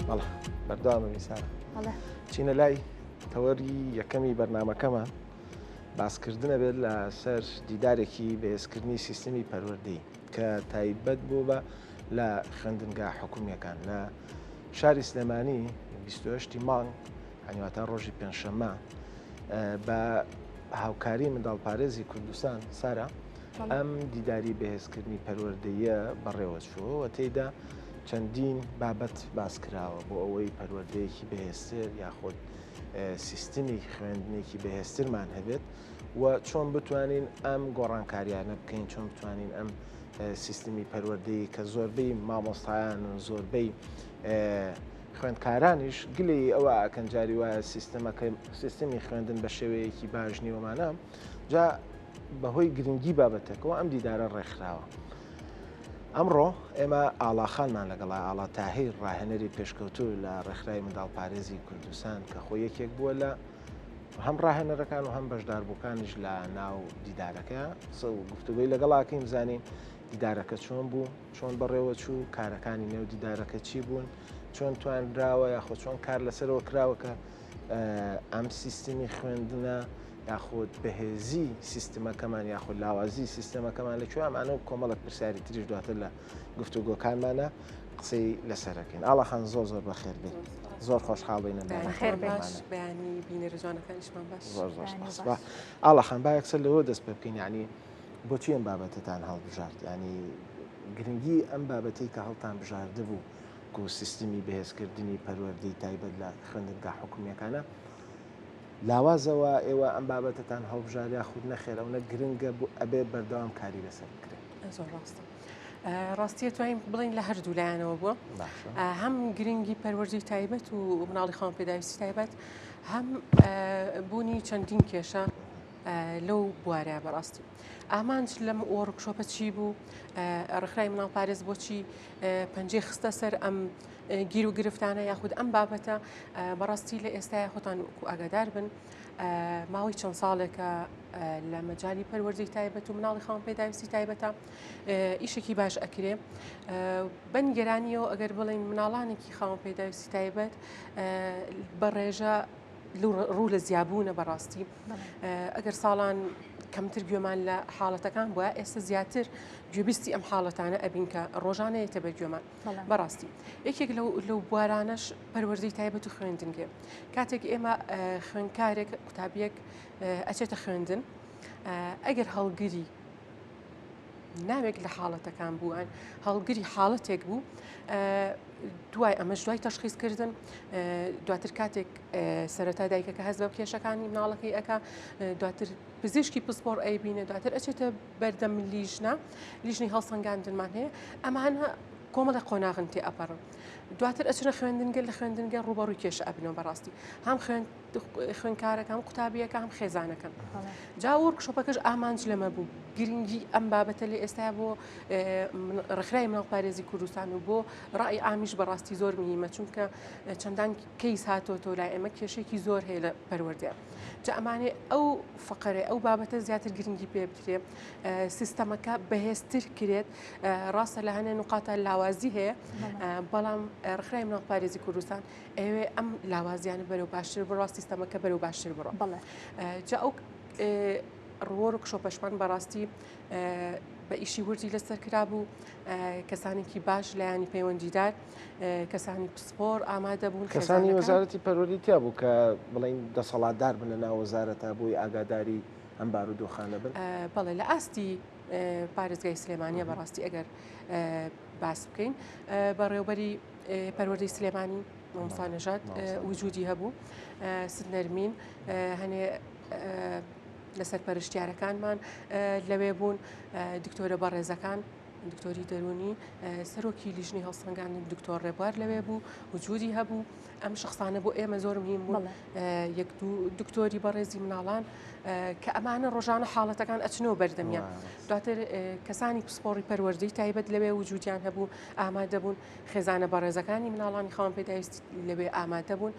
بەڵێ بەردەوامە میسارە چینە لای تەوەری یەکەمی بەرنامەکەمان باسکردنە بێت لە سەر دیدارێکی بەهێزکردنی سیستمی پەروەردەی کە تایبەت بوو بە لە خوێندنگا حکوومیەکان لە شاری سلێمانی 28 مانگ هەنیواتە ڕۆژی پێنجشەممە بە هاوکاری منداڵپارێزی کوردستان سارە ئەم دیداری بەهێزکردنی پەروەردەیە بەڕێوە چووە تێیدا چەندین بابەت باسکراوە بۆ ئەوەی پەروەردەیەکی بەهێزتر یاخود سیستمی خوێندنێکی بەهێزترمان هەبێت و چۆن بتوانین ئەم گۆڕانکاریانە بکەین چۆن بتوانین ئەم سیستمی پەروەردەی کە زۆربەی مامۆستایان و زۆربەی خوێندکارانیش گلەی ئەوە ئەکەنجاری وایە سیستمی خوێندن بە شێوەیەکی باش نیوەمانە جا بەهۆی گرنگی بابەتەکەەوە ئەم دیدارە ڕێکخراوە. ئەمڕۆ ئێمە ئاڵاخانمان لەگەڵا ئاڵا تاهیر ڕاهێنەری پێشکەوتوو لە ڕێکخراوی منداڵپارێزی کوردستان کە خۆ یەکێک بووە لە هەم ڕاهێنەرەکان و هەم بەشداربووکانیش لە ناو دیدارەکە گفتوگوی لەگەڵاکەی بزانین دیدارەکە چۆن بوو چۆن بەڕێوە چوو کارەکانی نێو دیدارەکە چی بوون چۆن توانراوە یاخۆ چۆن کار لەسەرەوە کراوەکە ئەم سیستمی خوێندنە یاخود بەهێزی سیستمەکەمان یاخود لاوازی سیستمەکەمان لەکوێ ئەمانە کۆمەڵک پرسیاری تریش دواتر لە گفتوگۆکانمانە قسەی لەسەرەکەین. ئاڵاخان زۆر زۆر بەخێر بێت زۆر خۆشحاڵین بەیانی بینەرجوانەکانیشمان باش زۆر زۆر ئاڵاخان با یەکسەر لەوە دەست پێ بکەین ینی بۆچی ئەم بابەتتان هەڵبژارد ینی گرنگی ئەم بابەتەی کە هەڵتان بژاردە بوو و سیستمی بەهێزکردنی پەروەردەی تایبەت لە خوێندنگا حکوومیەکانە لاوازەوە ئێوە ئەم بابەتتان هەڵبژاریا خود نەخێر ئەوە گرنگە بوو ئەبێ بەردەوام کاری لەسەر بکرێت. زۆر ڕاستە ڕاستیە توانین بڵین لە هەردوو لایەنەوە بووە هەم گرنگی پەروەردەی تایبەت و مناڵی خاوەن پێداویستی تایبەت هەم بوونی چەندین کێشە لەو بوارەیە بەڕاستی ئامانج لەم وەرکشۆپە چی بوو ڕێکخراوی منداڵپارێز بۆچی پەنجەی خستە سەر ئەم گیر و گرفتانە یاخود ئەم بابەتە بەڕاستی لە ئێستای خۆتان ئاگادار بن ماوەی چەند ساڵێکە لە مەجای پەروەردەی تایبەت و مناڵی خاوەن پێداویستی تایبەتە ئیشێکی باش ئەکرێ بەنگێرانیەوە ئەگەر بڵین مناڵانێکی خاوەن پێداویستی تایبەت بە ڕێژە ڕوو لە زیابوونە بەڕاستی ئەگەر ساڵان کەمتر گوێمان لە حاڵەتەکان بووە ئێستا زیاتر گوێبیستی ئەم حاڵەتانە ئەبین کە ڕۆژانەیەتە بە گوێمان بەڕاستی یەکێک لەو بوارانەش پەروەردەی تایبەت و خوێندنگێ کاتێک ئێمە خوێندکارێک قوتابیەک ئەچێتە خوێندن ئەگەر هەڵگری ناوێک لە حاڵەتەکان بووان هەڵگری حاڵەتێک بوو دوای ئەمەش دوای تەشخیصکردن دواتر کاتێک سەرەتا دایکەکە هەست بە کێشەکانی مناڵەکەی ئەکا دواتر پزیشکی پسپۆر ئەیبینێ دواتر ئەچێتە بەردەم لیژنی هەڵسەنگاندنمان هەیە ئەمانە کۆمەڵی قۆناغن تێ ئەپەڕن دواتر ئەچنە خوێندنگە لە خوێندنگە ڕوبەڕووی کێشە ئەبنەوە بەڕاستی هەم خوێندکارەکە هەم قوتابیەکە هەم خێزانەکەن جا وەرکشۆپەکەش ئامانج لەمە بوو گرنگی ئەم بابەتە لێ ئێستا بۆ ڕێکخراوی منداڵپارێزی کوردستان و بۆ ڕای ئامیش بەڕاستی زۆر مهمە چونکە چەندان کەیس هاتۆتۆ لای ئێمە کێشێکی زۆر هەیە لە پەروەردەیە جا ئەمانێ ئەو فقرێ ئەو بابەتە زیاتر گرنگی پێ بدرێ سیستەمەکە بەهێزتر کرێت ڕاستە لە هەنێ نقاتە لاوازی هەیە بەڵام ڕێکخراوی منداڵپارێزی کوردستان ئەوێ ئەم لاوازیانە بەرەو باشتر بڕوا سیستەمەکە بەرەو باشتر بڕۆ جا ئەو ڕۆرکشۆپەشمان بەڕاستی بە ئیشی وردی لەسەر کرابوو کەسانێکی باش لایانی پەیوەندیدار کەسانی پسپۆر ئامادە بوون کەسانی وەزارەتی پەروەردەیتیا بوو کە بڵین دەسەڵاتدار بنە ناو وەزارەتە بۆی ئاگاداری ئەم بارودۆخانە بن بەڵێ لە ئاستی پارێزگای سلێمانیە بەڕاستی ئەگەر باس بکەین بەڕێوبەری پەروەردەی سلێمانی مامۆستا نەژاد وجودی هەبوو سنەرمین هەنێ لەسەر پەرشتیارەکانمان لەوێ بوون دکتۆرە بەڕێزەکان دکتۆری دەرونی سەرۆکی لیژنی هەڵسەنگاندن دکتۆر ڕێبوار لەوێ بوو وجودی هەبوو ئەم شخصانە بۆ ئێمە زۆر مهم بوو یەک دکتۆری بەڕێزی مناڵان کە ئەمانە ڕۆژانە حاڵەتەکان ئەچنەوە بەردەمیان دواتر کەسانی پسپۆڕی پەروەردەی تایبەت لەوێ وجودیان هەبوو ئامادە بوون خێزانە بەڕێزەکانی مناڵانی خاوەن پێداویستی لەوێ ئامادە بوون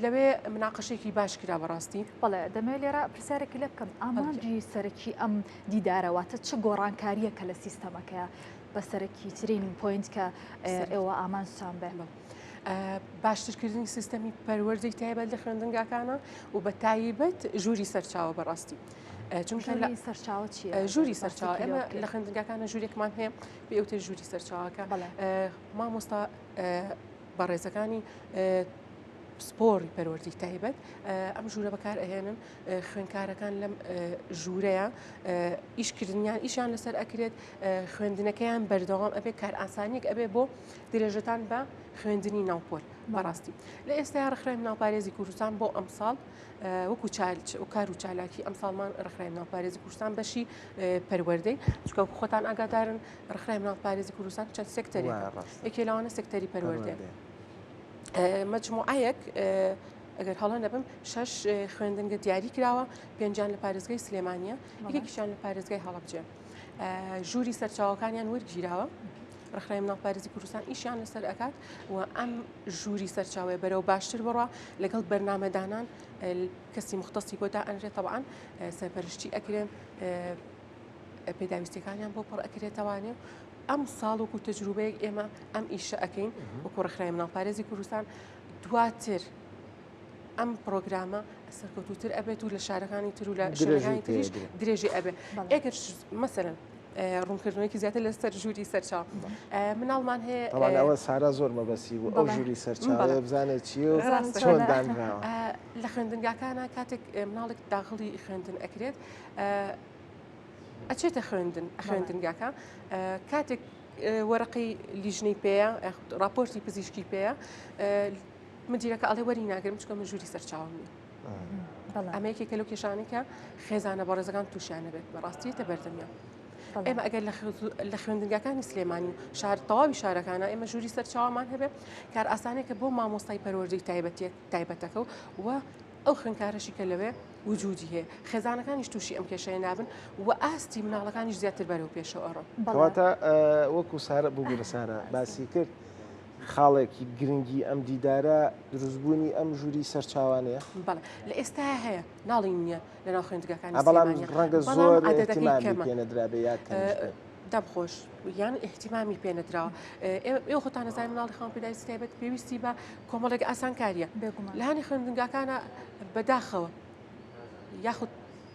لەوێ مناقەشێکی باش کرا بەڕاستی بەڵێ دەمەوێت لێرە پرسیارێکی لێ بکەم ئامانجی سەرەکی ئەم دیدارەواتە چ گۆڕانکاریە کە لە سیستەمەکەیە بە سەرەکی ترین پوینت کە ئێوە ئامانجتان بێ باشترکردنی سیستەمی پەروەردەی تایبەت لە خوێندنگاکانە و بە تایبەت ژووری سەرچاوە بەڕاستی. چونکە سەرچاوە چیە؟ ژووری سەرچاوە ئێمە لە خوێندنگاکانە ژوورێکمان هەیە بە ئەوتە ژووری سەرچاوەکە مامۆستا بەڕێزەکانی سپۆری پەروەردی تایبەت ئەم ژوورە بەکار ئەهێنن خوێندکارەکان لەم ژوورەیە ئیشکردنیان ئیشیان لەسەر ئەکرێت خوێندنەکەیان بەردەوام ئەبێ کار ئاسانیەک ئەبێ بۆ درێژەتان بە خوێندنی ناوپۆل بەڕاستی. لە ئێستا ڕخرایم ناوپارێزی کوردستان بۆ ئەمساڵ وەکو کار و چالاکی ئەمساڵمان ڕخرایم ناوپارێزی کوردستان بەشی پەروەردەی چکە خۆتان ئاگادارن ڕخرایم ناوپارێزی کوردستان چەند سێکتەری یەکێ لەوانە سێکتەری پەروەردەیە. مجموعەیەک ئەگەر هەڵە نەبم 6 خوێندنگە دیاری کراوە، 5 لە پارێزگای سلێمانیە، یەکێکیشیان لە پارێزگای هەڵەبجە. ژووری سەرچاوەکانیان وەرگیراوە، ڕخرایم ناوپارێزی کوردستان ئیشیان لەسەر ئەکات و ئەم ژووری سەرچاوێ بەرەو باشتر بڕوا لەگەڵ بەرنامەدانان کەسی مختصی بۆدا ئەنرێت طبعاً سەرپەرشتی ئەکرێن پێداویستەکانیان بۆ پڕ ئەکرێتەوانێ. ئەم ساڵ وەکو تەجروبەیەک ئێمە ئەم ئیشە ئەەکەین وەکو ڕخرایم ناوپارێزی کوردستان دواتر ئەم پرۆگرامە سەرکەوتوتر ئەبێت و لە شارەکانی تر و لە شوێنەکانی تریش درێژی ئەبێ. ئەگەر مەسەرەن ڕوونکردنەوەیکی زیاتر لەسەر ژووری سەرچاو مناڵمان هەیە ئەوە سارا زۆر مەبەسی بوو ئەو ژووری سەرچاوە بزانێت چی و چۆن دانراوە. لە خوێندنگاکانە کاتێک مناڵێک داخڵی خوێندن ئەکرێت ئەچێتە خوێندنگاکە کاتێک وەرەقی لیژنەی پێەیە راپۆرتی پزیشکی پێەیە مدیرەکە ئەڵێ وەری ناگرم چکە من ژووری سەرچاوم نیە. ئەمە یەکێکە لەو کێشانێکە خێزانە بەڕێزەکان تووشیانە بێت بەڕاستیتە بەردەمیان. ئێمە ئەگەر لە خوێندنگاکانی سلێمانی و تەواوی شارەکانە ئێمە ژووری سەرچاومان هەبێت کار ئاسانێکە بۆ مامۆستای پەروەردەی تایبەتەکە و ئەو خوێندکارەشی کە لەوێ وجودی هەیە خێزانەکانیش تووشی ئەم کێشەیە نابن و ئاستی مناڵەکانیش زیاتر بەرەو پێشەوە ئەڕۆ. کەواتە وەکو سارە بگوورە سارە باسی کرد خاڵێکی گرنگی ئەم دیدارە دروستبوونی ئەم ژووری سەرچاوانەیە. بەڵێ لە ئێستا هەیە ناڵی نییە لە ناو خوێندگاکانی بەڵام ڕەنگە زۆر ئەحتیمامی پێنەدرابێ یا دەمخۆش یان احتیمامی پێنەدراوە. ئێوە خۆتان نەزانین مناڵی خاوەن پێداویستی تایبەت پێویستی بە کۆمەڵێک ئاسانکاریە لە هەنی خوێندنگاکانە بەداخەوە یاخود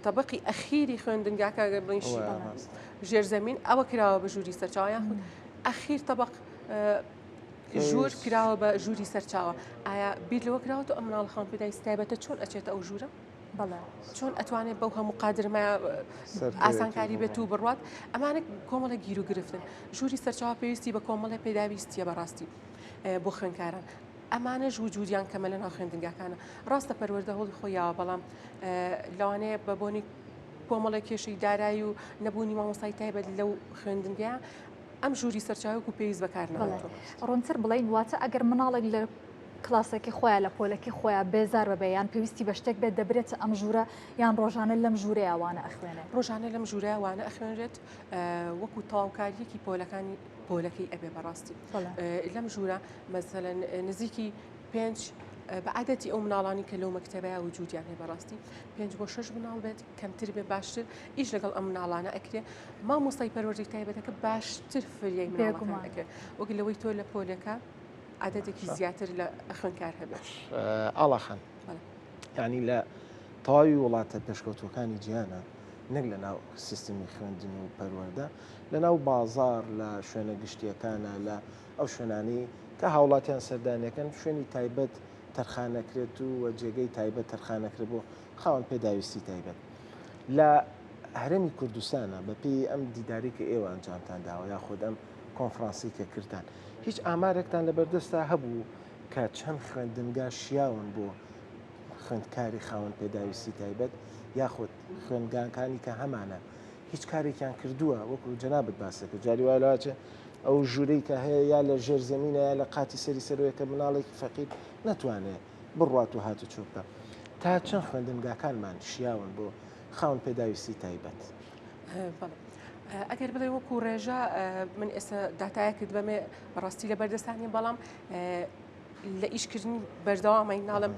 طبقی ئەخیری خوێندنگاکە بڵین ژێرزەمین ئەوە کراوە بە ژووری سەرچاوە یاخود ئەخیر طبق ژوور کراوە بە ژووری سەرچاوە. ئایا بیر لەوە کراوەوە ئەم مناڵ خاوەن پێداویستی تایبەتە چۆن ئەچێتە ئەو ژوورە؟ چۆن ئەتوانێت بەو هەموو قادرمە ئاسانکاری بێت و بڕوات ئەمانە کۆمەڵە گیر و گرفتن. ژووری سەرچاوە پێویستی بە کۆمەڵە پێداویستیە بەڕاستی بۆ خوێندکاران. ئەمانەش وجودیان کەمە لە ناو خوێندنگاکانە. ڕاستە پەروەردە هەوڵی خۆیاوە بەڵام لەوانەیە بە بۆنی کۆمەڵە کێشەی دارایی و نەبوونی مامۆستای تایبەت لەو خوێندنگە ئەم ژووری سەرچاوی و پێویست بەکارنەوە. ڕوونتر بڵین واتە ئەگەر مناڵێک لە کلاسێکی خۆیان لە پۆلەکی خۆیان بێزار بەبێ یان پێویستی بە شتێک بێت دەبرێت ئەم ژوورە یان ڕۆژانە لەم ژوورەیە ئەوانە ئەخوێنێت. ڕۆژانە لەم ژوورە وانە ئەخوێنرێت وەکو تەواوکاریەکی پۆلەکەی ئەبێ بەڕاستی. لەم ژوورە مەسەلەن نزیکی 5 بەعادەتی ئەو مناڵانی کە لەو مەکتەبەیە وجودیان هەیە بەڕاستی 5 بۆ 6 مناڵ بێت کەمتر بێ باشتر ئیش لەگەڵ ئەم مناڵانە ئەکرێ مامۆستای پەروەردەی تایبەتەکە باشتر فریای مناڵەکان ئەکرێت وەک لەوەی تۆ لە پۆلەکە عادەتێکی زیاتر لە خوێندکار هەبێت. ئاڵاخان یعنی لە تەواوی وڵاتە پێشکەوتوەکانی جیهانە نەک لە ناو سیستمی خوێندن و پەروەردە لە ناو بازار لە شوێنە گشتیەکانە لە ئەو شوێنانی کە هاوڵاتیان سەردانیەکەن شوێنی تایبەت تەرخانەکرێت و جێگەی تایبەت تەرخانەکرێت بۆ خاوەن پێداویستی تایبەت. لە هەرێمی کوردستانە بەپێی ئەم دیداری کە ئێوە ئەنجامتان داوە یاخود ئەم کۆنفرانسی کە کردان هیچ ئامارێکتان لەبەردەستا هەبوو کە چەند خوێندنگا شیاون بۆ خوێندکاری خاوەن پێداویستی تایبەت یاخود خوێندگاکانی کە هەمانە هیچ کارێکیان کردووە وەکو جەنابەت باسەکە جاری وای لەواچێ ئەو ژوورەی کە هەیە یا لە ژێر زەمینە یا لە قاتی سەری سەرۆیەکە مناڵێکی فەقیر نەتوانێت بڕوات و هاتو چۆکە تا چەند خوێندنگاکانمان شیاون بۆ خاوەن پێداویستی تایبەت. ئەگەر بڵێ وەکو ڕێژە من ئێستا داتایەکرد بەمێ بەڕاستی لە بەردەستانی بەڵام لە ئیشکردنی بەردەوامەی ناڵم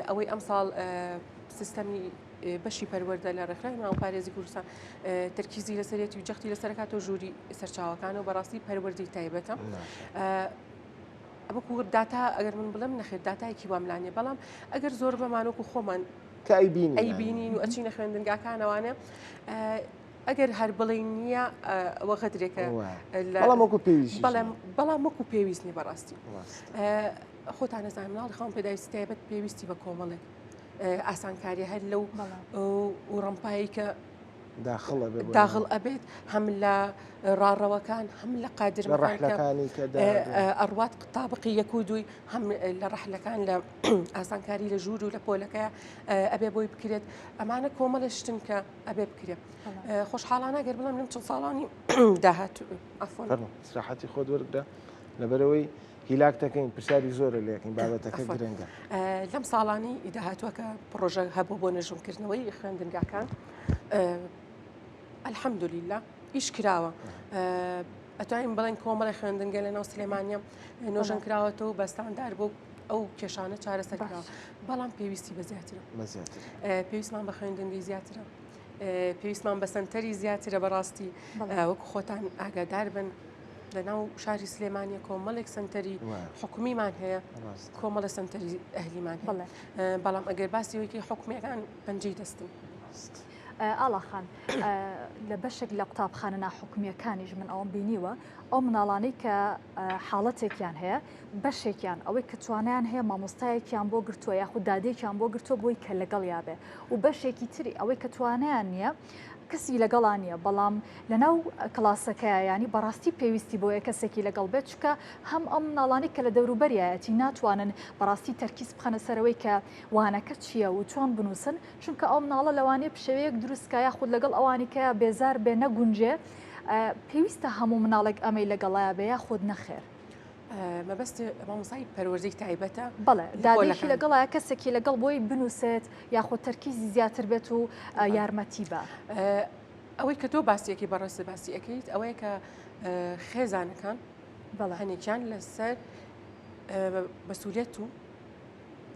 ئەوەی ئەمساڵ سیستەمی بەشی پەروەردە لە ڕێکخراوی ناوپارێزی کوردستان تەرکیزی لەسەرێتی و جەختی لەسەرکاتەوە ژووری سەرچاوەکان و بەڕاستی پەروەردەی تایبەتە. ئەوەکو داتا ئەگەر من بڵم نەخێت داتایەکی واملانێ بەڵام ئەگەر زۆر بەمانۆک و خۆمان کە ئەیبینی ئەیبینین و ئەچینە خوێندنگاکانەوانە ئەگەر هەر بڵێ نییە ئەوە غەدرێکە بەڵام وەکو پێویست بەڵام وەکو پێویست نیە بەڕاستی خۆتان نەزانم مناڵی خاڵ پێداویستی تایبەت پێویستی بە کۆمەڵێک ئاسانکاری هەر لەو و ڕەمپایی کە داخڵ ئەبێت هەم لە ڕاڕەوەکان هەم لە قادرمەکانی ئەڕوات قوتابقی یەک و دوی هەم لە ڕەحلەکان لە ئاسانکاری لە ژوور و لە پۆلەکەیە ئەبێ بۆی بکرێت ئەمانە کۆمەڵە شتن کە ئەبێ بکرێت خۆشحاڵانە گەر بڵم لەم چەند ساڵانی داهات ساحەتی خۆ وەرگدا لەبەرەوەی هیلاک دەکەین پرسیاری زۆرە لێکین بابەتەکە گرنگە لەم ساڵانی داهاتووە کە پرۆژە هەبوو بۆ نەژوونکردنەوەی خوێندنگاکان الحەمدولله ئیش کراوە ئەتوانین بڵێن کۆمەڵی خوێندنگە لە ناو سلێمانیە نۆژەن کراوەتەوە بەستاندار بۆ ئەو کێشانە چارەسەر کراوە بەڵام پێویستی بە زیاترە پێویستمان بە خوێندنگی زیاترە پێویستمان بە سنتەری زیاترە بەڕاستی وەکو خۆتان ئاگادار بن لە ناو شاری سلێمانیە کۆمەڵێک سنتەری حکومیمان هەیە کۆمەڵە سنتەری ئەهلیمان هەیە بەڵام ئەگەر باسی وەکی حکومیەکان پەنجەی دەستن ئاڵاخان لە بەشێک لە قوتابخانە ناحکومیەکانیش من ئەوم بینیوە ئەو مناڵانەی کە حاڵەتێکیان هەیە بەشێکیان ئەوەی کە توانیان هەیە مامۆستایەکیان بۆ گرتووە یاخود دادێکیان بۆ گرتووە بۆی کە لەگەڵ یابێ و بەشێکی تری ئەوەی کە توانیان نییە کەسی لەگەڵان نیە بەڵام لەناو کلاسەکەیە ینی بەڕاستی پێویستی بۆیە کەسێکی لەگەڵ بێت چکە هەم ئەم مناڵانی کە لە دەوروبەریایەتی ناتوانن بەڕاستی تەرکیز بخەنە سەرەوەی کە وانەکە چییە و چۆن بنووسن چونکە ئەو مناڵە لەوانەیە پشەوەیەک دروستکە یاخود لەگەڵ ئەوانی کە بێزار بێ نەگونجێ پێویستە هەموو مناڵێک ئەمەی لەگەڵایە بێ یاخود نەخێر مەبەست مامۆسای پەروەردەی تایبەتە بەڵێ دادێکی لەگەڵایە کەسێکی لەگەڵ بۆی بنووسێت یاخود تەرکیزی زیاتر بێت و یارمەتی بە ئەوەی کە تۆ باسیەکی بەڕاستی باسی ئەەکەیت ئەوەیە کە خێزانەکان هەنێکیان لەسەر بەسوولێت و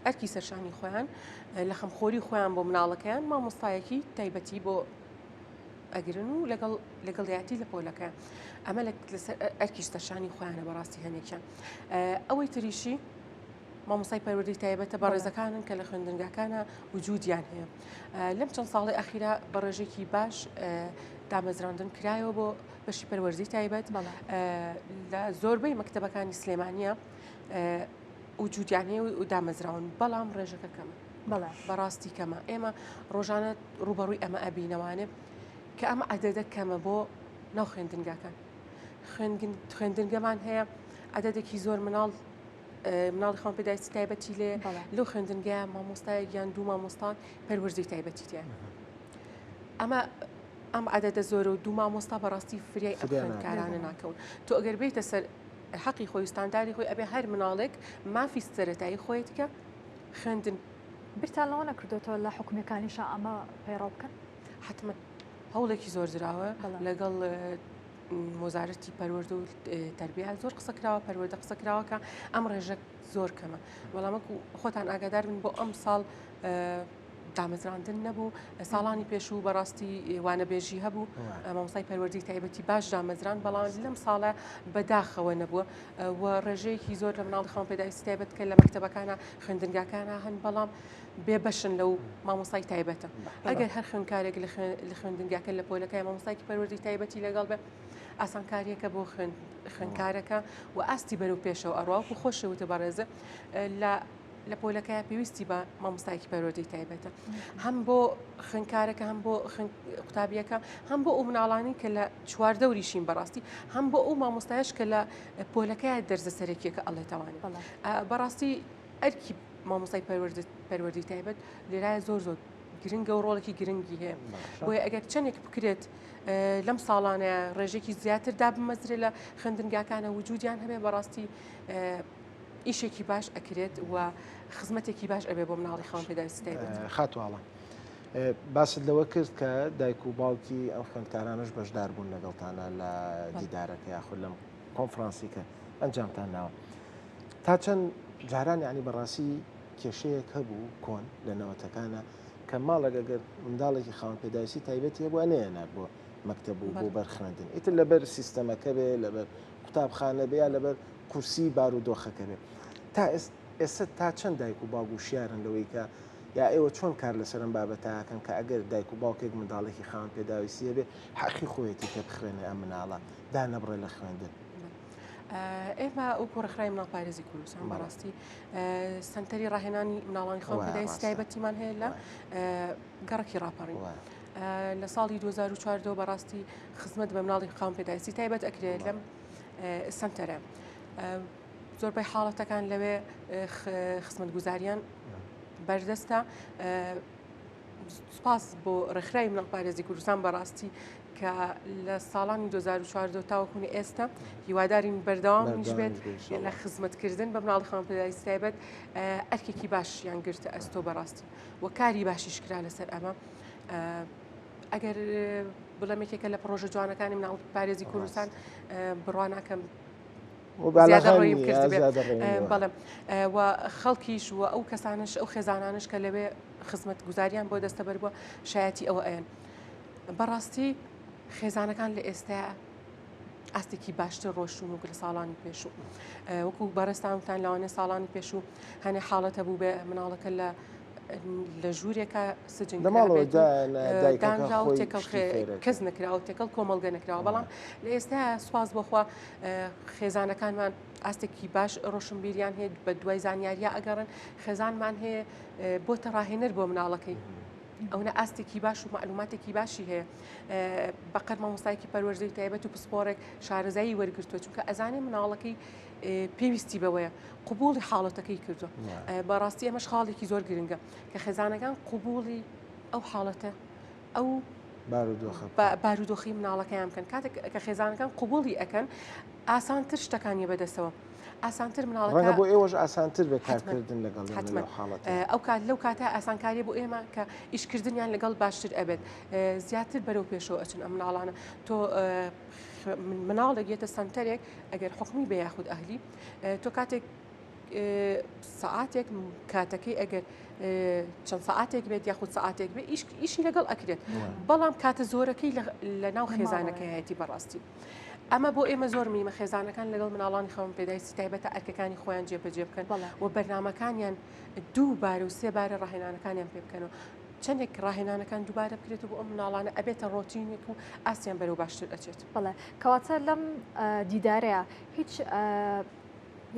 ئەرکی سەرشانی خۆیان لە خەمخۆری خۆیان بۆ مناڵەکەیان مامۆستایەکی تایبەتی بۆ ئەگرن و لەگەڵیاتی لە پۆلەکە ئەمە لەسەر ئەرکی سەرشانی خۆیانە بەڕاستی هەنێکیان ئەوەی تریشی مامۆستای پەروەردەی تایبەتە بە ڕێزەکانن کە لە خوێندنگاکانە وجودیان هەیە لەم چەند ساڵی ئەخیرا بە ڕێژێکی باش دامەزراندن کرایەوە بۆ بەشی پەروەردەی تایبەت لە زۆربەی مەکتەبەکانی سلێمانیە وجودیان هەیە و دامەزراون بەڵام ڕێژەکە کەمە بەڕاستی کەمە ئێمە ڕۆژانە ڕوبەڕووی ئەمە ئەبینەوانێ کە ئەمە عەدەدە کەمە بۆ ناو خوێندنگاکان خوێندنگەمان هەیە عەدەدێکی زۆر مناڵی خۆم پێداویستی تایبەتی لێ لەو خوێندنگایە مامۆستایەک یان دوو مامۆستان پەروەردەی تایبەتی تیان ئەم عەدەدە زۆرە و دوو مامۆستا بەڕاستی فریای ئەم خوێندکارانە ناکەون تۆ ئەگەر بیتە سەر حەقی خۆی ستانداری خۆی ئەبێ هەر مناڵێک مافی سەرەتایی خۆیەتکە خوێندن برتان لەوە نەکردوێتەوە لە حکومیەکانیشە ئەمە پەیڕاو بکەن حتمما هەوڵێکی زۆر دراوە لەگەڵ وەزارەتی پەروەردە و تەربیە زۆر قسە کراوە پەروەردە قسە کراوەکە ئەم ڕێژە زۆر کەمە بەڵام خۆتان ئاگادار بن بۆ ئەم ساڵ دامەزراندن نەبوو ساڵانی پێشوو بەڕاستی وانەبێژی هەبوو مامۆستای پەروەردەی تایبەتی باش دامەزران بەڵام لەم ساڵە بەداخەوە نەبووە و ڕێژەیەکی زۆر لە مناڵی خۆم پێداویستی تایبەت کە لە مەکتەبەکانە خوێندنگاکانە هەن بەڵام بێبەشن لەو مامۆستای تایبەتە ئەگەر هەر خوێندکارێک لە خوێندنگاکە لە پۆلەکەی مامۆستایکی پەروەردەی تایبەتی لەگەڵ بێ ئاسانکاریەکە بۆ خوێندکارەکە و ئاستی بەرەو پێشەوە ئەڕوا و خۆشەوتە بەڕێزە لە پۆلەکەیە پێویستی بە مامۆستایکی پەروەردەی تایبەتە هەم بۆ خوێندکارەکە هەم بۆ قوتابیەکە هەم بۆ ئەو مناڵانی کە لە چواردەوریشین بەڕاستی هەم بۆ ئەو مامۆستایش کە لە پۆلەکەیە دەرزە سەرەکیەکە ئەڵێتەوانێت بەڕاستی ئەرکی مامۆستای پەروەردەی تایبەت لێرایە زۆر گرنگە و ڕۆڵێکی گرنگی هەیە بۆیە ئەگەر چەندێک بکرێت لەم ساڵانە ڕێژێکی زیاتر دابمەزرێ لە خوێندنگاکانە وجودیان هەبێ بەڕاستی ئیشێکی باش ئەکرێت و خزمەتێکی باش ئەبێ بۆ مناڵی خاوەن پێداویستی تایبەت خاتوواڵە باست لەوە کرد کە دایک و باوکی ئەم خوێندکارانش بەشدار بوون لەگەڵتانە لە دیدارەکە یاخود لەم کۆنفرانسی کە ئەنجامتان ناوە تا چەند جاران یعنی بەڕاستی کێشەیەک هەبوو کۆن لە نەوەتەکانە کە ماڵێک ئەگەر منداڵێکی خاوەن پێداویستی تایبەتی هەبووە نێنات بۆ مەکتەب و بۆ بەرخوێندن ئیتر لەبەر سیستەمەکە بێ لەبەر قوتابخانە بێ یا لەبەر کورسی بارودۆخەکە بێ تا ئێستا تا چەند دایک و باوک و شیارن لەوەی کە یا ئێوە چۆن کار لەسەرم بابەتاکەن کە ئەگەر دایک و باوکێک منداڵێکی خاوەن پێداویستیە بێ حەقی خۆیەتی پێ بخوێنێ ئەم مناڵە دا نەبڕێ لە خوێندن. ئێمە ئەو کۆڕەخرای مناڵ پارێزی کوردستان بەڕاستی سنتەری ڕاهێنانی مناڵانی خاوەن پێداویستی تایبەتیمان هەیە لە گەڕکی ڕاپەڕی لە ساڵی 2014 بەڕاستی خزمەت بە مناڵی خاوەن پێداویستی تایبەت ئەکرێت لەم سنتەرە. زۆربەی حاڵەتەکان لەوێ خزمەت گوزاریان بەردەستە. سپاس بۆ ڕێکخراوی مناڵ پارێزی کوردستان بەڕاستی کە لە ساڵانی 2014 تاوەکوونی ئێستا هیوادارین بەردەوامیش بێت لە خزمەتکردن بە مناڵی خاوەن پێداویستی تایبەت ئەرکێکی باشیان گرتە ئەستۆ بەڕاستی و کاری باشیش کرا لەسەر ئەمە. ئەگەر بڵێمێکێکە لە پرۆژە جوانەکانی مناڵ پارێزی کوردستان بڕوان ناکەم زیادە ڕۆیم کرد بەڵێم و خەڵکیش و ئەو کەسانش ئەو خێزانانش کە لەوێ خزمەت گوزاریان بۆ دەستەبەر بووە شایەتی ئەوە ئەیان بەڕاستی خێزانەکان لە ئێستا ئاستێکی باشتر ڕۆشتون و لە ساڵانی پێشوو وەکو بەڕێستانتان لەوانێ ساڵانی پێشوو هەنێ حاڵەتە بوو بێ مناڵەکە لە ژوورێکە سجن کەس نەکراوە تێکەڵ کۆمەڵگە نەکراوە بەڵام لە ئێستا سوپاس بۆخوا خێزانەکانمان ئاستێکی باش ڕۆشنبیریان هەیە بە دوای زانیاریە ئەگەڕن خێزانمان هەیە بۆتە ڕاهێنەر بۆ مناڵەکەی ئەوە ئاستێکی باش و معلوماتێکی باشی هەیە بەقەر مامۆستایەکی پەروەردەی تایبەت و پسپۆڕێک شارەزایی وەرگرتووە چونکە ئەزانێ مناڵەکەی پێویستی بەوەیە قوبوڵی حاڵەتەکەی کردووە بەڕاستی ئەمەش خاڵێکی زۆر گرنگە کە خێزانەکان قوبوڵی ئەو حاڵەتە ئەو بارودۆخی مناڵەکەیان بکەن کاتێک کە خێزانەکان قوبوڵی ئەەکەن ئاسانتر شتەکانی بەدەستەوە ئاسانتر مناڵەکە بۆ ئێوەش ئاسانتر بێ کارکردن لەگەڵ حاڵەت ئەو کات لەو کاتە ئاسانکاری بۆ ئێمە کە ئیشکردنیان لەگەڵ باشتر ئەبێت زیاتر بەرەو پێشەوە ئەچن ئەم مناڵانە تۆ مناڵێک یێتە سنتەرێک ئەگەر حکمی بە یاخود ئەهلی تۆ کاتێک سەعاتێک کاتەکەی ئەگەر چەند سەعاتێک بێت یاخود سەعاتێک بێت ئیشی لەگەڵ ئەکرێت بەڵام کاتە زۆرەکەی لە ناو خێزانەکەیەتی بەڕاستی ئەمە بۆ ئێمە زۆر میمە خێزانەکان لەگەڵ مناڵانی خاوەن پێداویستی تایبەتە ئەرکەکانی خۆیان جێبەجێ بکەن و بەرنامەکانیان دووبارە و سێبارە ڕاهێنانەکانیان پێ بکەنەوە چەندێک ڕاهێنانەکان دووبارە بکرێت و بۆ ئەم مناڵانە ئەبێتە ڕۆتینێک و ئاسیان بەرەو باشتر ئەچێت. بەڵێ کەواتە لەم دیدارەیە هیچ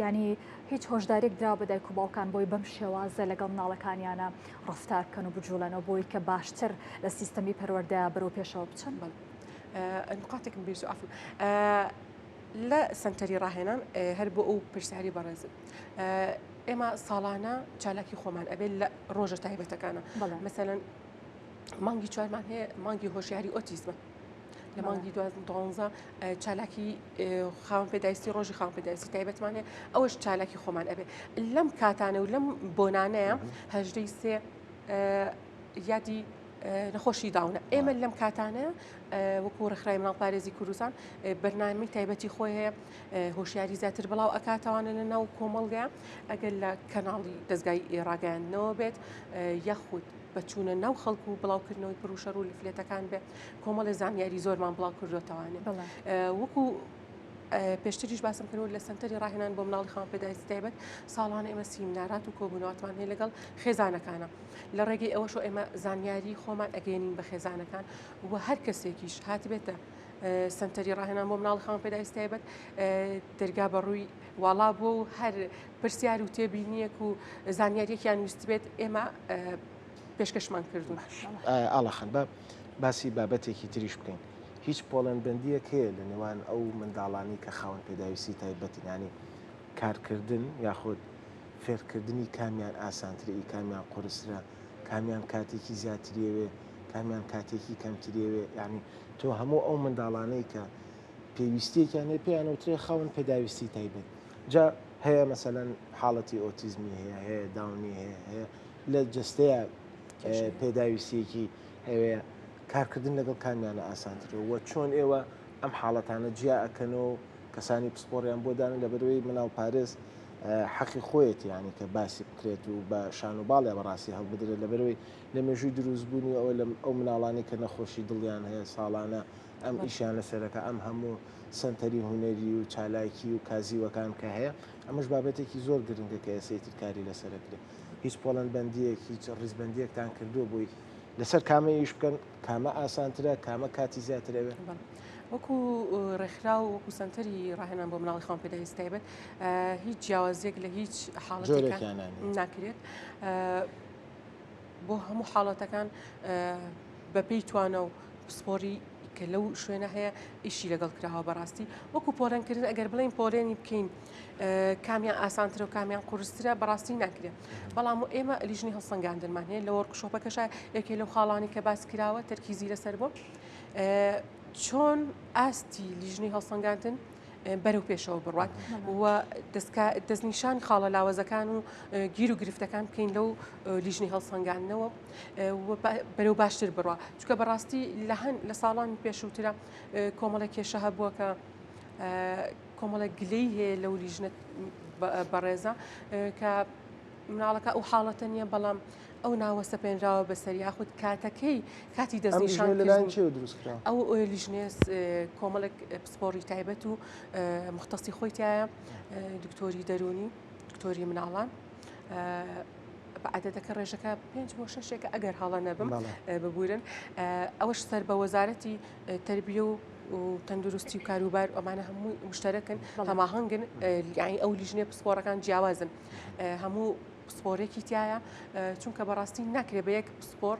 ینی هیچ هۆشدارێک درا بە دایک و باوکان بۆی بەم شێوازە لەگەڵ مناڵەکانیانە ڕفتار بکەن و بجوڵێنەوە بۆی کە باشتر لە سیستەمی پەروەردەیە بەرەو پێشەوە بچن. نقاطێکم بێژ ئافو لە سنتەری ڕاهێنان هەر بۆ ئەو پرسیاری بەڕێزم ئێمە ساڵانە چالاکی خۆمان ئەبێت لە ڕۆژە تایبەتەکانە مەسەلەن مانگی چوارمان هەیە مانگی هۆشیاری ئۆتیزمە لە مانگی 2012 چالاکی خاوەن پێداویستی ڕۆژی خاوەن پێداویستی تایبەتمان هەیە ئەوەش چالاکی خۆمان ئەبێت لەم کاتانە و لەم بۆنانەیە هەژدەی سێ یادی نەخۆشی داونە ئێمە لەم کاتانە وەکو ڕێکخراوی مناڵ پارێزی کوردستان بەرنامەی تایبەتی خۆی هەیە هۆشیاری زیاتر بڵاو ئەکاتەوانە لە ناو کۆمەڵگەیە ئەگەر لە کەناڵی دەستگای ڕاگەیاندنەوە بێت یەخود بەچوونە ناو خەڵکو و بڵاوکردنەوەی پرۆشەر و لفلێتەکان بێت کۆمەڵی زانیاری زۆرمان بڵاو کردوێتەوانێت وەکو پێشتریش باسم کردەوە لە سنتەری ڕاهێنان بۆ مناڵی خاوەن پێداویستی تایبەت ساڵانە ئێمە سیمینارات و کۆبوونەوەتمان هەیە لەگەڵ خێزانەکانە لە ڕێگەی ئەوەشۆ ئێمە زانیاری خۆمان ئەگەێنین بە خێزانەکان و هەر کەسێکیش هاتبێتە سنتەری ڕاهێنان بۆ مناڵی خاوەن پێداویستی تایبەت دەرگا بەڕووی واڵا بووە و هەر پرسیار و تێبینیەک و زانیاریەکیان ویست بێت ئێمە پێشکەشمان کردوون. ئاڵەخەن بە باسی بابەتێکی تریش بکەین هیچ پۆڵەنبندیەک هەیە لە نێوان ئەو منداڵانی کە خاوەن پێداویستی تایبەتینانی کارکردن یاخود فێرکردنی کامیان ئاسانترێ کامیان قورسرە کامیان کاتێکی زیاتریەوێ کامیان کاتێکی کەمتریەوێ یعنی تۆ هەموو ئەو منداڵانەی کە پێویستیەکیان هەیە پێیانەوترێ خاوەن پێداویستی تایبەت جا هەیە مەسەلەن حاڵەتی ئۆتیزمی هەیە داونی هەیە لە جستەیە پێداویستیەکی هەوەیە کارکردن لەگەڵ کامیانە ئاسانترەوە چۆن ئێوە ئەم حاڵەتانە جیا ئەکەنەوە کەسانی پسپۆڕیان بۆ دانن لە بەرەوەی مناڵ پارێز حەقی خۆیەتی ینی کە باسی بکرێت و بە شان و باڵێ بەڕاستی هەڵبدرێت لە بەرەوەی لە مێژووی دروستبوونی ئەوە لە ئەو مناڵانی کە نەخۆشی دڵیان هەیە ساڵانە ئەم ئیشیان لەسەرەکە ئەم هەموو سنتەری هوەری و چالاکی و کازیوەکان کە هەیە ئەمەش بابەتێکی زۆر گرنگە کە ئێسێتی کاری لەسەرەکرێ هیچ پۆڵەن بەندیەک هیچ ڕیزبندیەکتان کردووە بووی لەسەر کامە ئیش بکەن کامە ئاسانترە کامە کاتی زیاترەوێت وەکو ڕێکخرا و وەکو سنتەری ڕاهێنان بۆ مناڵی خۆم پێداویست تایبەت هیچ جیاوازیەک لە هیچ حاڵەتێکان ناکرێت بۆ هەموو حاڵەتەکان بەپێی توانە و پسپۆری کە لەو شوێنە هەیە ئیشی لەگەڵ کراوە بەڕاستی وەکو پۆلەنکردن ئەگەر بڵین پۆلێنی بکەین کامیان ئاسانترە و کامیان قورسترە بەڕاستی ناکرێت بەڵام ئێمە لیژنی هەڵسەنگاندنمان هەیە لە وەرکشۆپەکەشە یەکێ لەو خاڵانی کە باس کراوە تەرکیزی لەسەر بۆ چۆن ئاستی لیژنی هەڵسەنگاندن بەرەو پێشەوە بڕوات و دەستنیشان خاڵە لاوەزەکان و گیر و گرفتەکان بکەین لەو لیژنی هەڵسەنگاندنەوە بەرەو باشتر بڕوە چکە بەڕاستی لە ساڵانی پێشووترە کۆمەڵە کێشە هەبووە کە کۆمەڵە گلەی هەیە لەو لیژنە بەڕێزە کە مناڵەکە ئەو حاڵەتە نییە بەڵام ئەو ناوە سەپێنراوە بەسەر یاخود کاتەکەی کاتی دەستنیشان ئەو لیژنێس کۆمەڵک پسپۆری تایبەت و مختصی خۆی تایە دکتۆری دەرونی دکتۆری مناڵان بەعادەتەکە ڕێژەکە 5 بۆ 6 ئەگەر هەڵە نەبم ببورن ئەوەش سەر بە وەزارەتی تەربیە و تەندروستی و کاروبار ئەمانە هەموو مشتەرەکن هەماهەنگن یعنی ئەو لیژنێ پسپۆرەکان جیاوازن هەموو پسپۆرێکی تایە چونکە بەڕاستی ناکرێت بە یەک پسپۆر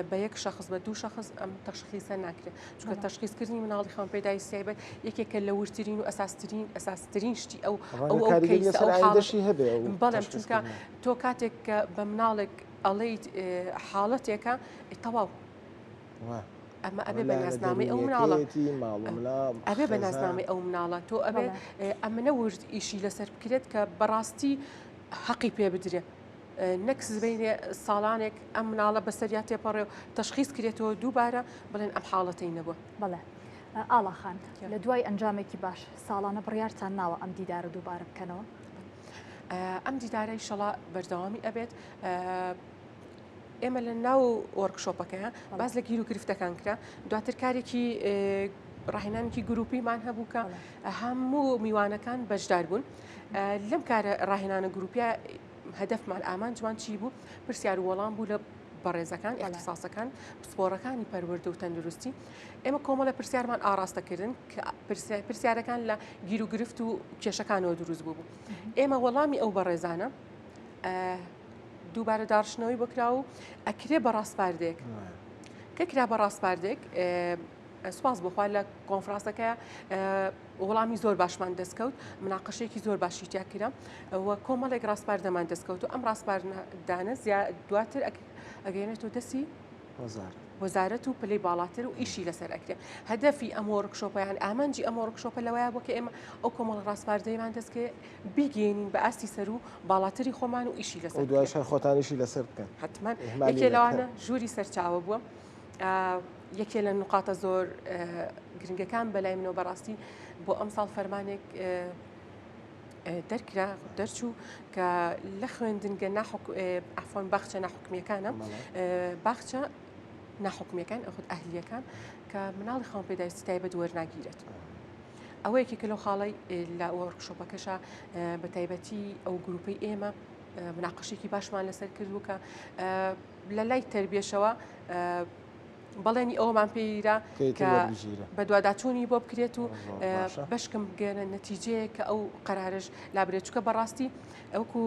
بە یەک شخص بە دوو شخص ئەم تەشخیصە ناکرێت چونکە تەشخیصکردنی مناڵی خۆم پێداویستی تایبەت یەکێکە لە ورترین و ئەساسیترین شتی ئەو کەیسەشی هەبێ بەڵام چونکە تۆ کاتێک کە بە مناڵێک ئەڵەیت حاڵەتێکە تەواو ئەمە ئەبێ بە ناسنامەی ئەو مناڵە ئەبێ بە ناسنامەی ئەو مناڵە تۆ ئەبێ ئەمنە ورد ئیشی لەسەر بکرێت کە بەڕاستی حەقی پێ بدرێت نەک سبەینێ ساڵانێک ئەم مناڵە بەسەریا تێپەڕێ و تەشخیص کرێتەوە دووبارە بڵێن ئەم حاڵەتەی نەبووە بەڵێ ئاڵاخان لە دوای ئەنجامێکی باش ساڵانە بڕیارتان ناوە ئەم دیدارە دووبارە بکەنەوە ئەم دیدارەی شەڵا بەردەوامی ئەبێت ئێمە لە ناو وەرکشۆپەکەیە باز لە گیر و گرفتەکان کرا دواتر کارێکی ڕاهێنانێکی گروپیمان هەبوو کە هەموو میوانەکان بەشدار بوون لەم کارە ڕاهێنانە گروپیا هەدەفمان ئامانجمان چی بوو پرسیار و وەڵام بوو لە بەڕێزەکان ئەختصاسەکان پسپۆرەکانی پەروەردە و تەندروستی ئێمە کۆمەڵە پرسیارمان ئاراستەکردن کە پرسیارەکان لە گیر و گرفت و کێشەکانەوە دروست بوو ئێمە وەڵامی ئەو بەڕێزانە دووبارە داڕشنەوەی بکرا و ئەکرێ بە ڕاستپاردێک کە کرا بە ڕاستپاردێک سوپاس بخوا لە کۆنفرانسەکە وەڵامی زۆر باشمان دەستکەوت مناقەشێکی زۆر باشی تیا کرا و کۆمەڵێک ڕاستپاردەمان دەستکەوت و ئەم ڕاستپاردانە دواتر ئەگەێنێتەوە دەستی وەزارەت و پلەی باڵاتر و ئیشی لەسەر ئەکرێ هەدەفی ئەم وەرکشۆپەیان ئامانجی ئەم وەرکشۆپە لەوەیە بۆ کە ئێمە ئەو کۆمەڵ ڕاستپاردەیمان دەستکە بیگەێنین بە ئاستی سەر و باڵاتری خۆمان و ئیشی لەسەر دوایش خۆتانیشی لەسەر بکەن حتمما یەکێ لەوانە ژووری سەرچاوە بووە یەکێ لە نقاتە زۆر گرنگەکان بەلای منەوە بەڕاستی بۆ ئەم ساڵ فەرمانێک دەرکرا دەرچوو کە لە خوێندنگە ئەفۆن باخچە ناحکومیەکانە باخچە ناحکومیەکان ئەخود ئەهلیەکان کە مناڵی خۆم پێداویستی تایبەت وەرناگیرێت ئەوەیەکی کە لەو خاڵی لە وەرکشۆپەکەشە بە تایبەتی ئەو گروپەی ئێمە مناقەشێکی باشمان لەسەر کردو کە لە لای تەربیەشەوە بەڵێنی ئەومان پێیرا کە بە دوواداچوونی بۆ بکرێت و بەشکم بگەێنە نەتیجەیە کە ئەو قەرارش لابرێت چکە بەڕاستی ئەوکو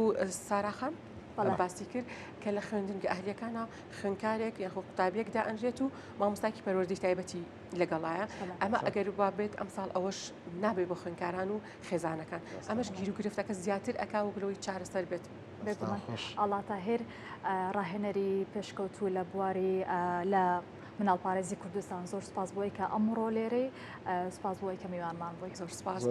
ساراخان باسی کرد کە لە خوێندنگە ئەهلیەکانە خوێندکارێک یاخۆ قوتابیەکدا ئەنجێت و مامۆستاکی پەروەردەی تایبەتی لەگەڵایە ئەمە ئەگەر بابێت ئەمساڵ ئەوەش نابێت بۆ خوێندکاران و خێزانەکان ئەمەش گیر و گرفتەکە زیاتر ئەکا و بلەوەی چارەسەر بێت ئاڵاتاهێر ڕاهێنەری پێشکەوتوو لە بواری لە مناڵپارێزی کوردستان زۆر سپاس بۆی کە ئەمڕۆ لێرەی سپاس بۆی کە میوانمان بۆی زۆر سپاس